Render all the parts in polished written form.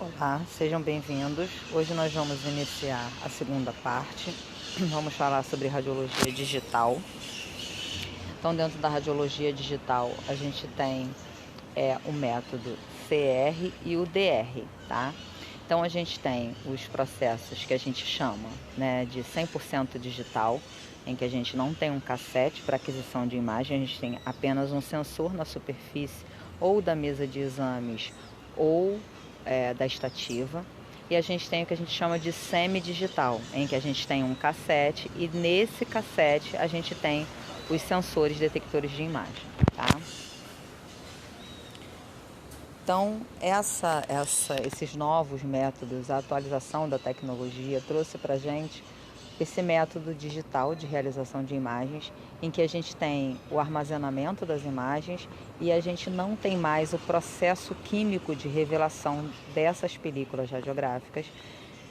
Olá, sejam bem-vindos. Hoje nós vamos iniciar a segunda parte. Vamos falar sobre radiologia digital. Então, dentro da radiologia digital, a gente tem o método CR e o DR, tá? Então, a gente tem os processos que a gente chama, né, de 100% digital, em que a gente não tem um cassete para aquisição de imagem, a gente tem apenas um sensor na superfície ou da mesa de exames ou da estativa. E a gente tem o que a gente chama de semi-digital, em que a gente tem um cassete e nesse cassete a gente tem os sensores detectores de imagem, tá? Então, esses novos métodos, a atualização da tecnologia trouxe para a gente esse método digital de realização de imagens, em que a gente tem o armazenamento das imagens e a gente não tem mais o processo químico de revelação dessas películas radiográficas,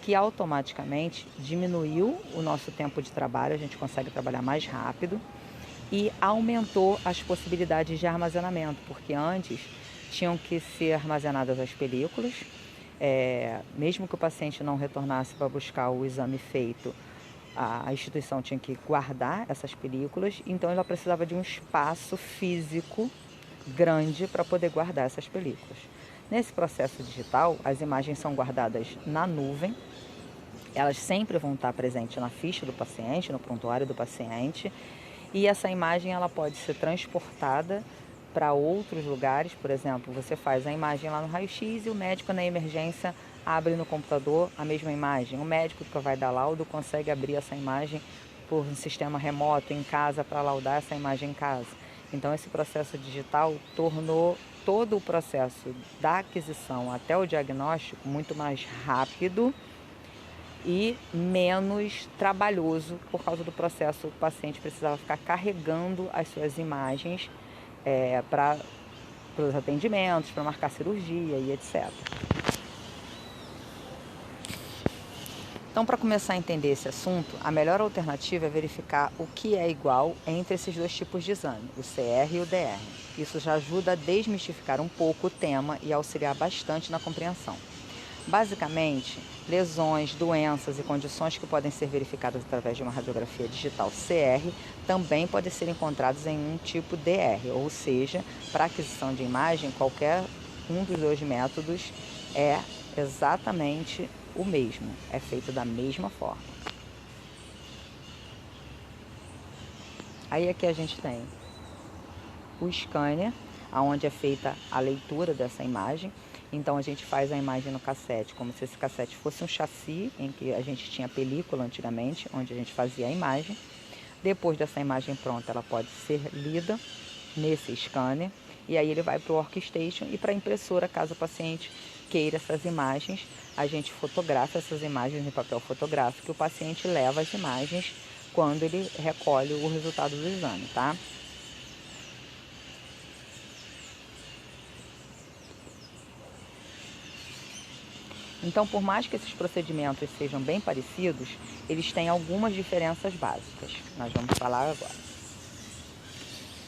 que automaticamente diminuiu o nosso tempo de trabalho, a gente consegue trabalhar mais rápido e aumentou as possibilidades de armazenamento, porque antes tinham que ser armazenadas as películas, mesmo que o paciente não retornasse para buscar o exame feito, a instituição tinha que guardar essas películas, então ela precisava de um espaço físico grande para poder guardar essas películas. Nesse processo digital, as imagens são guardadas na nuvem, elas sempre vão estar presentes na ficha do paciente, no prontuário do paciente, e essa imagem ela pode ser transportada para outros lugares. Por exemplo, você faz a imagem lá no raio-x e o médico na emergência abre no computador a mesma imagem. O médico que vai dar laudo consegue abrir essa imagem por um sistema remoto em casa para laudar essa imagem em casa. Então esse processo digital tornou todo o processo da aquisição até o diagnóstico muito mais rápido e menos trabalhoso por causa do processo. O paciente precisava ficar carregando as suas imagens para os atendimentos, para marcar cirurgia e etc. Então, para começar a entender esse assunto, a melhor alternativa é verificar o que é igual entre esses dois tipos de exame, o CR e o DR. Isso já ajuda a desmistificar um pouco o tema e auxiliar bastante na compreensão. Basicamente, lesões, doenças e condições que podem ser verificadas através de uma radiografia digital CR também podem ser encontradas em um tipo DR, ou seja, para aquisição de imagem, qualquer um dos dois métodos é exatamente o mesmo, é feito da mesma forma. Aí aqui a gente tem o scanner, onde é feita a leitura dessa imagem. Então a gente faz a imagem no cassete, como se esse cassete fosse um chassi, em que a gente tinha película antigamente, onde a gente fazia a imagem. Depois dessa imagem pronta, ela pode ser lida nesse scanner, e aí ele vai para o workstation e para a impressora, caso o paciente queira essas imagens. A gente fotografa essas imagens em papel fotográfico e o paciente leva as imagens quando ele recolhe o resultado do exame, tá? Então, por mais que esses procedimentos sejam bem parecidos, eles têm algumas diferenças básicas. Nós vamos falar agora.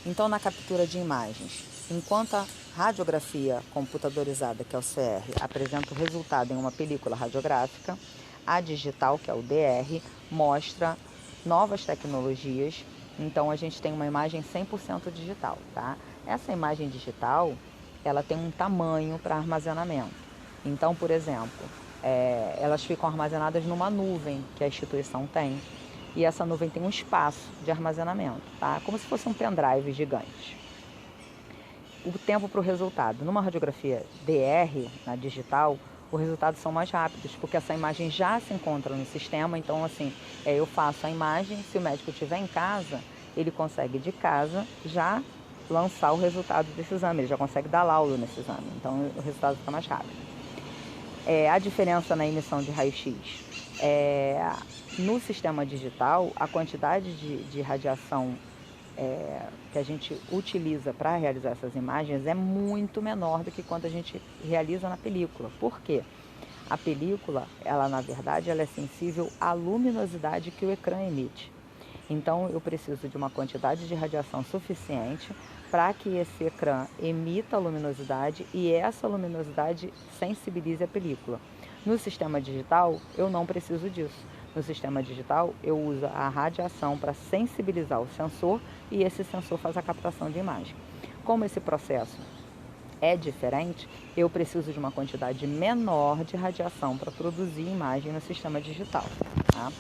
Então, na captura de imagens, enquanto a radiografia computadorizada, que é o CR, apresenta o resultado em uma película radiográfica, a digital, que é o DR, mostra novas tecnologias. Então, a gente tem uma imagem 100% digital, tá? Essa imagem digital, ela tem um tamanho para armazenamento. Então, por exemplo, elas ficam armazenadas numa nuvem que a instituição tem. E essa nuvem tem um espaço de armazenamento, tá? Como se fosse um pendrive gigante. O tempo para o resultado. Numa radiografia DR, na digital, os resultados são mais rápidos, porque essa imagem já se encontra no sistema. Então, assim, eu faço a imagem, se o médico estiver em casa, ele consegue de casa já lançar o resultado desse exame, ele já consegue dar laudo nesse exame. Então, o resultado fica mais rápido. A diferença na emissão de raio-x. No sistema digital, a quantidade de radiação que a gente utiliza para realizar essas imagens é muito menor do que quando a gente realiza na película. Por quê? A película, ela na verdade, ela é sensível à luminosidade que o ecrã emite. Então, eu preciso de uma quantidade de radiação suficiente para que esse ecrã emita luminosidade e essa luminosidade sensibilize a película. No sistema digital, eu não preciso disso. No sistema digital, eu uso a radiação para sensibilizar o sensor e esse sensor faz a captação de imagem. Como esse processo é diferente, eu preciso de uma quantidade menor de radiação para produzir imagem no sistema digital. Tá?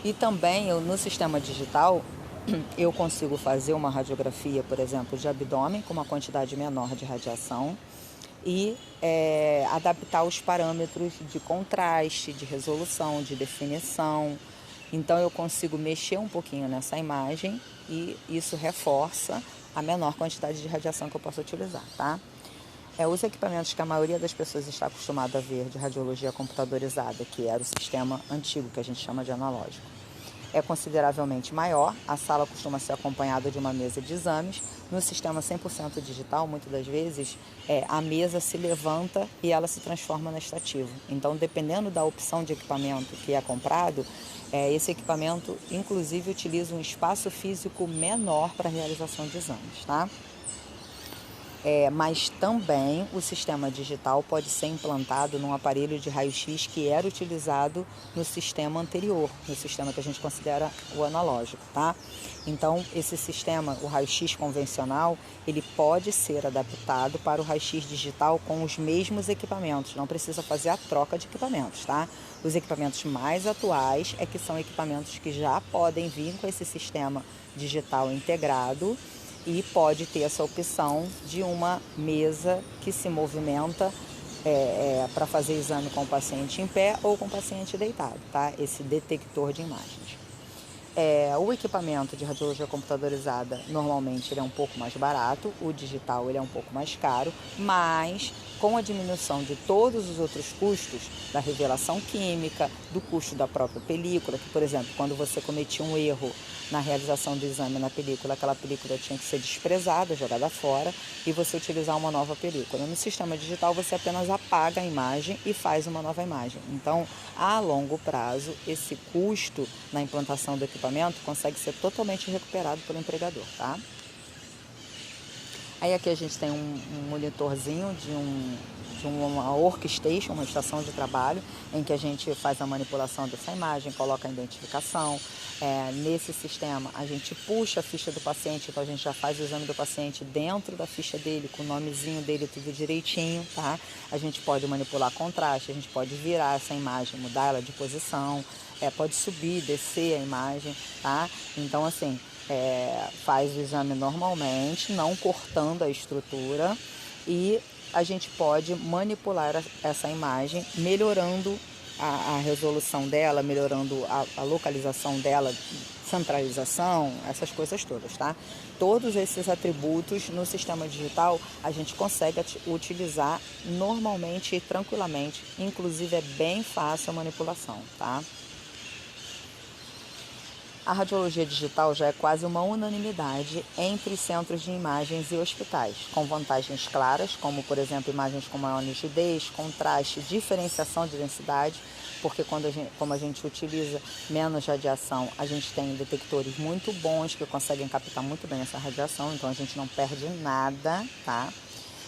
E também, no sistema digital, eu consigo fazer uma radiografia, por exemplo, de abdômen com uma quantidade menor de radiação e adaptar os parâmetros de contraste, de resolução, de definição. Então, eu consigo mexer um pouquinho nessa imagem e isso reforça a menor quantidade de radiação que eu posso utilizar, tá? Os equipamentos que a maioria das pessoas está acostumada a ver de radiologia computadorizada, que era o sistema antigo, que a gente chama de analógico, é consideravelmente maior. A sala costuma ser acompanhada de uma mesa de exames. No sistema 100% digital, muitas das vezes, a mesa se levanta e ela se transforma na estativa. Então, dependendo da opção de equipamento que é comprado, esse equipamento, inclusive, utiliza um espaço físico menor para a realização de exames, tá? Mas também o sistema digital pode ser implantado num aparelho de raio-x que era utilizado no sistema anterior, no sistema que a gente considera o analógico, tá? Então, esse sistema, o raio-x convencional, ele pode ser adaptado para o raio-x digital com os mesmos equipamentos, não precisa fazer a troca de equipamentos, tá? Os equipamentos mais atuais que são equipamentos que já podem vir com esse sistema digital integrado, e pode ter essa opção de uma mesa que se movimenta para fazer exame com o paciente em pé ou com o paciente deitado, tá? Esse detector de imagens. O equipamento de radiologia computadorizada, normalmente, ele é um pouco mais barato, o digital ele é um pouco mais caro, mas com a diminuição de todos os outros custos, da revelação química, do custo da própria película, que, por exemplo, quando você cometia um erro na realização do exame na película, aquela película tinha que ser desprezada, jogada fora, e você utilizar uma nova película. No sistema digital, você apenas apaga a imagem e faz uma nova imagem. Então, a longo prazo, esse custo na implantação do equipamento consegue ser totalmente recuperado pelo empregador, tá? Aí aqui a gente tem um monitorzinho de uma workstation, uma estação de trabalho, em que a gente faz a manipulação dessa imagem, coloca a identificação. Nesse sistema, a gente puxa a ficha do paciente, então a gente já faz o exame do paciente dentro da ficha dele, com o nomezinho dele tudo direitinho, tá? A gente pode manipular contraste, a gente pode virar essa imagem, mudar ela de posição, pode subir, descer a imagem, tá? Então, assim, faz o exame normalmente, não cortando a estrutura, e a gente pode manipular essa imagem, melhorando a resolução dela, melhorando a localização dela, centralização, essas coisas todas, tá? Todos esses atributos no sistema digital a gente consegue utilizar normalmente e tranquilamente, inclusive é bem fácil a manipulação, tá? A radiologia digital já é quase uma unanimidade entre centros de imagens e hospitais, com vantagens claras, como, por exemplo, imagens com maior nitidez, contraste, diferenciação de densidade, porque como a gente utiliza menos radiação, a gente tem detectores muito bons que conseguem captar muito bem essa radiação, então a gente não perde nada, tá?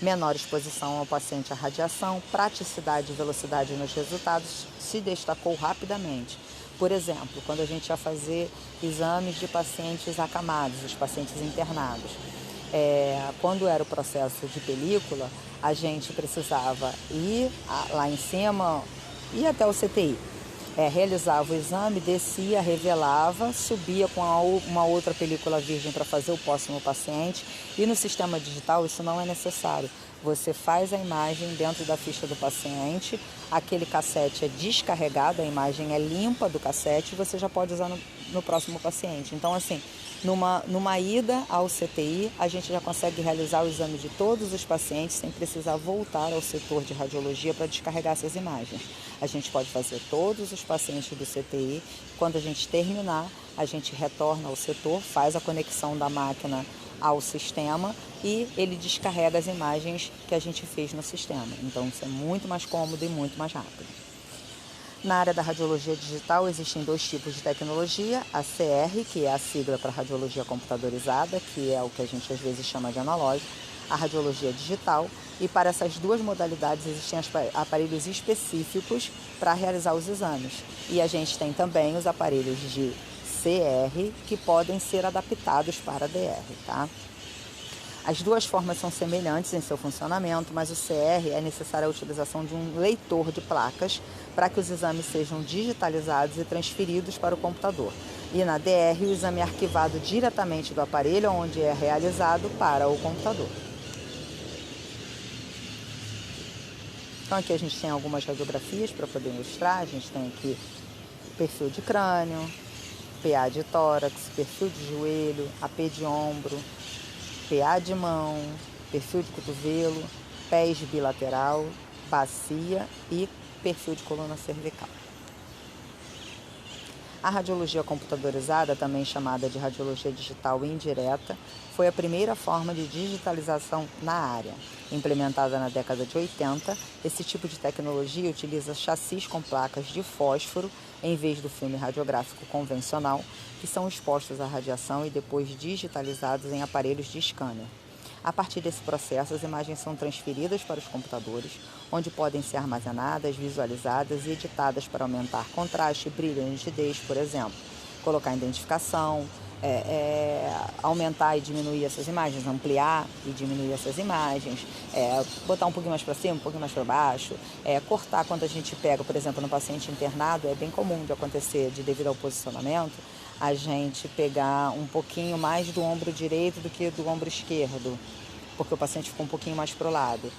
Menor exposição ao paciente à radiação, praticidade e velocidade nos resultados se destacou rapidamente. Por exemplo, quando a gente ia fazer exames de pacientes acamados, os pacientes internados, quando era o processo de película, a gente precisava ir lá em cima, ir até o CTI. Realizava o exame, descia, revelava, subia com uma outra película virgem para fazer o póssimo paciente, e no sistema digital isso não é necessário. Você faz a imagem dentro da ficha do paciente, aquele cassete é descarregado, a imagem é limpa do cassete e você já pode usar no próximo paciente. Então, assim, numa ida ao CTI, a gente já consegue realizar o exame de todos os pacientes sem precisar voltar ao setor de radiologia para descarregar essas imagens. A gente pode fazer todos os pacientes do CTI. Quando a gente terminar, a gente retorna ao setor, faz a conexão da máquina ao sistema e ele descarrega as imagens que a gente fez no sistema. Então, isso é muito mais cômodo e muito mais rápido. Na área da radiologia digital existem dois tipos de tecnologia, a CR, que é a sigla para radiologia computadorizada, que é o que a gente às vezes chama de analógico, a radiologia digital, e para essas duas modalidades existem aparelhos específicos para realizar os exames. E a gente tem também os aparelhos de CR que podem ser adaptados para DR, tá? As duas formas são semelhantes em seu funcionamento, mas o CR é necessária a utilização de um leitor de placas para que os exames sejam digitalizados e transferidos para o computador. E na DR, o exame é arquivado diretamente do aparelho onde é realizado para o computador. Então aqui a gente tem algumas radiografias para poder ilustrar. A gente tem aqui perfil de crânio, PA de tórax, perfil de joelho, AP de ombro, PA de mão, perfil de cotovelo, pés bilateral, bacia e perfil de coluna cervical. A radiologia computadorizada, também chamada de radiologia digital indireta, foi a primeira forma de digitalização na área. Implementada na década de 80, esse tipo de tecnologia utiliza chassis com placas de fósforo em vez do filme radiográfico convencional, que são expostos à radiação e depois digitalizados em aparelhos de scanner. A partir desse processo, as imagens são transferidas para os computadores, onde podem ser armazenadas, visualizadas e editadas para aumentar contraste, brilho e nitidez, por exemplo. Colocar identificação, aumentar e diminuir essas imagens, ampliar e diminuir essas imagens, botar um pouquinho mais para cima, um pouquinho mais para baixo, cortar quando a gente pega, por exemplo, no paciente internado, é bem comum de acontecer, devido ao posicionamento, a gente pegar um pouquinho mais do ombro direito do que do ombro esquerdo, porque o paciente ficou um pouquinho mais para o lado.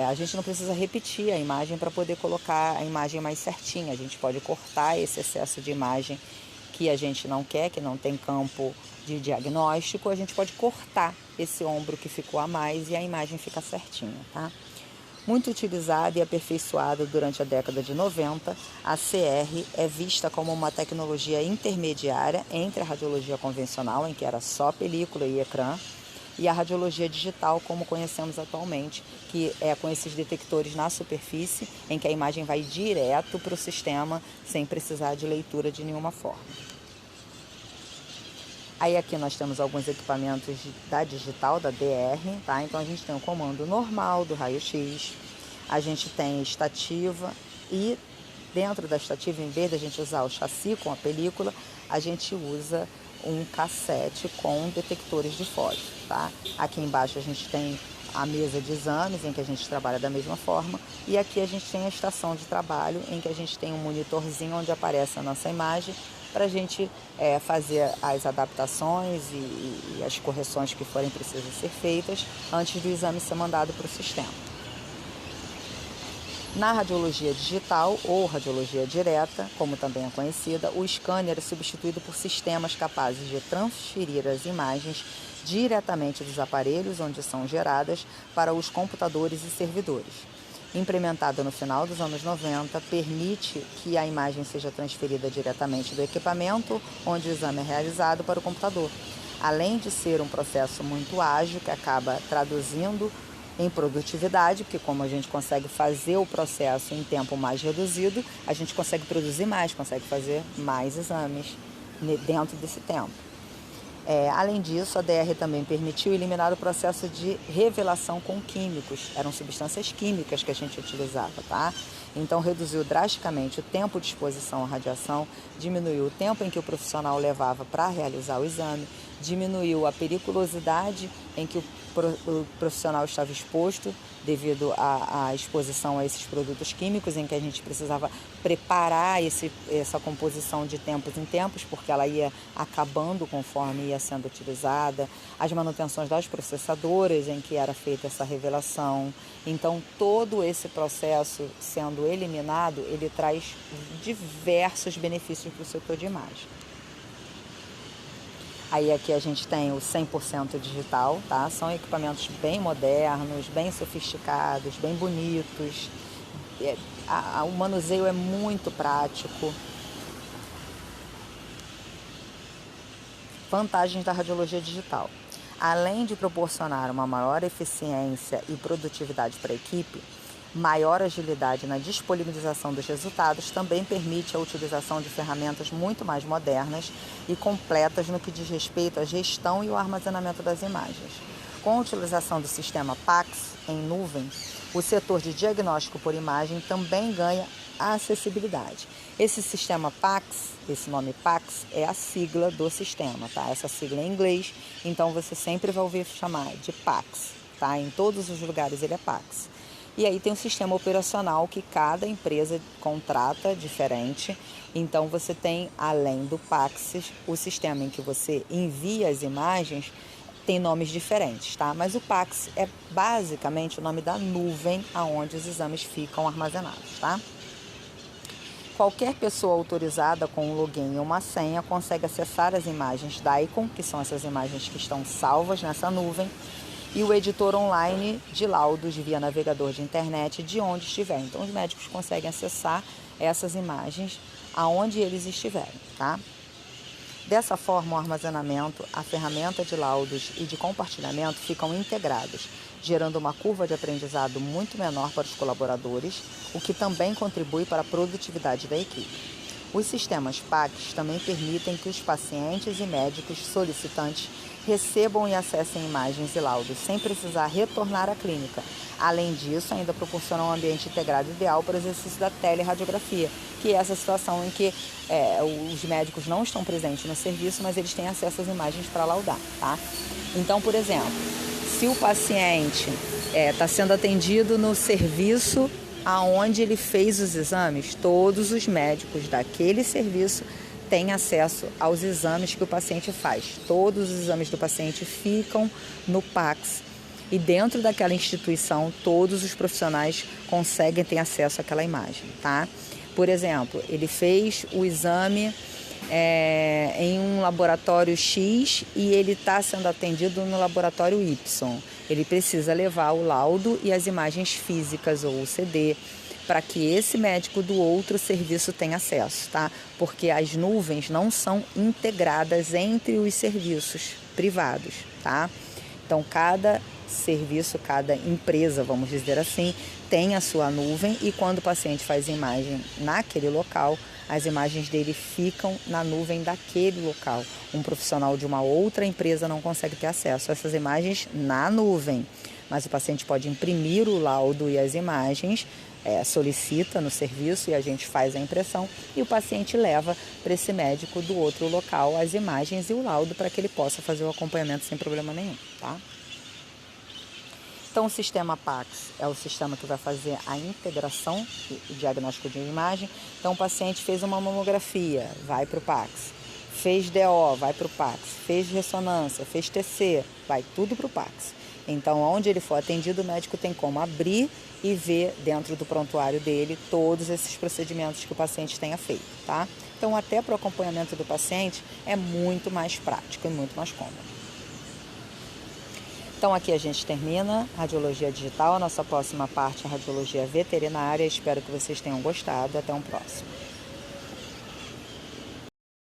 A gente não precisa repetir a imagem para poder colocar a imagem mais certinha, a gente pode cortar esse excesso de imagem que a gente não quer, que não tem campo de diagnóstico, a gente pode cortar esse ombro que ficou a mais e a imagem fica certinha, tá? Muito utilizada e aperfeiçoada durante a década de 90, a CR é vista como uma tecnologia intermediária entre a radiologia convencional, em que era só película e ecrã, e a radiologia digital, como conhecemos atualmente, que é com esses detectores na superfície, em que a imagem vai direto para o sistema, sem precisar de leitura de nenhuma forma. Aí aqui nós temos alguns equipamentos da digital, da DR, tá? Então a gente tem o comando normal do raio-x, a gente tem estativa e dentro da estativa, em vez de a gente usar o chassi com a película, a gente usa um cassete com detectores de fósforo, tá? Aqui embaixo a gente tem a mesa de exames, em que a gente trabalha da mesma forma, e aqui a gente tem a estação de trabalho, em que a gente tem um monitorzinho onde aparece a nossa imagem, para a gente fazer as adaptações e as correções que forem precisas ser feitas antes do exame ser mandado para o sistema. Na radiologia digital ou radiologia direta, como também é conhecida, o scanner é substituído por sistemas capazes de transferir as imagens diretamente dos aparelhos onde são geradas para os computadores e servidores. Implementada no final dos anos 90, permite que a imagem seja transferida diretamente do equipamento onde o exame é realizado para o computador, além de ser um processo muito ágil que acaba traduzindo em produtividade, porque como a gente consegue fazer o processo em tempo mais reduzido, a gente consegue produzir mais, consegue fazer mais exames dentro desse tempo. Além disso, a DR também permitiu eliminar o processo de revelação com químicos. Eram substâncias químicas que a gente utilizava, tá? Então, reduziu drasticamente o tempo de exposição à radiação, diminuiu o tempo em que o profissional levava para realizar o exame, diminuiu a periculosidade em que o profissional estava exposto devido à exposição a esses produtos químicos, em que a gente precisava preparar essa composição de tempos em tempos, porque ela ia acabando conforme ia sendo utilizada, as manutenções das processadoras em que era feita essa revelação. Então, todo esse processo sendo eliminado, ele traz diversos benefícios para o setor de imagem. Aí aqui a gente tem o 100% digital, tá? São equipamentos bem modernos, bem sofisticados, bem bonitos. O manuseio é muito prático. Vantagens da radiologia digital. Além de proporcionar uma maior eficiência e produtividade para a equipe, Maior agilidade na disponibilização dos resultados também permite a utilização de ferramentas muito mais modernas e completas no que diz respeito à gestão e o armazenamento das imagens. Com a utilização do sistema PACS em nuvem, o setor de diagnóstico por imagem também ganha acessibilidade. Esse sistema PACS, esse nome PACS, é a sigla do sistema, tá? Essa sigla é em inglês, então você sempre vai ouvir chamar de PACS, tá? Em todos os lugares ele é PACS. E aí tem um sistema operacional que cada empresa contrata diferente. Então você tem, além do PACS, o sistema em que você envia as imagens tem nomes diferentes, tá? Mas o PACS é basicamente o nome da nuvem aonde os exames ficam armazenados, tá? Qualquer pessoa autorizada com um login e uma senha consegue acessar as imagens DICOM, que são essas imagens que estão salvas nessa nuvem, e o editor online de laudos via navegador de internet de onde estiver. Então, os médicos conseguem acessar essas imagens aonde eles estiverem, tá? Dessa forma, o armazenamento, a ferramenta de laudos e de compartilhamento ficam integrados, gerando uma curva de aprendizado muito menor para os colaboradores, o que também contribui para a produtividade da equipe. Os sistemas PACS também permitem que os pacientes e médicos solicitantes recebam e acessem imagens e laudos sem precisar retornar à clínica. Além disso, ainda proporcionam um ambiente integrado ideal para o exercício da teleradiografia, que é essa situação em que os médicos não estão presentes no serviço, mas eles têm acesso às imagens para laudar, tá? Então, por exemplo, se o paciente está sendo atendido no serviço aonde ele fez os exames, todos os médicos daquele serviço têm acesso aos exames que o paciente faz. Todos os exames do paciente ficam no PACS e dentro daquela instituição todos os profissionais conseguem ter acesso àquela imagem, tá? Por exemplo, ele fez o exame em um laboratório X e ele está sendo atendido no laboratório Y. Ele precisa levar o laudo e as imagens físicas ou o CD para que esse médico do outro serviço tenha acesso, tá? Porque as nuvens não são integradas entre os serviços privados, tá? Então, cada serviço, cada empresa, vamos dizer assim, tem a sua nuvem e quando o paciente faz imagem naquele local, as imagens dele ficam na nuvem daquele local. Um profissional de uma outra empresa não consegue ter acesso a essas imagens na nuvem, mas o paciente pode imprimir o laudo e as imagens, solicita no serviço e a gente faz a impressão e o paciente leva para esse médico do outro local as imagens e o laudo para que ele possa fazer o acompanhamento sem problema nenhum, tá? Então, o sistema PACS é o sistema que vai fazer a integração e diagnóstico de imagem. Então, o paciente fez uma mamografia, vai para o PACS. Fez DO, vai para o PACS. Fez ressonância, fez TC, vai tudo para o PACS. Então, onde ele for atendido, o médico tem como abrir e ver dentro do prontuário dele todos esses procedimentos que o paciente tenha feito, tá? Então, até para o acompanhamento do paciente é muito mais prático e muito mais cômodo. Então aqui a gente termina a radiologia digital, a nossa próxima parte é a radiologia veterinária. Espero que vocês tenham gostado. Até um próximo.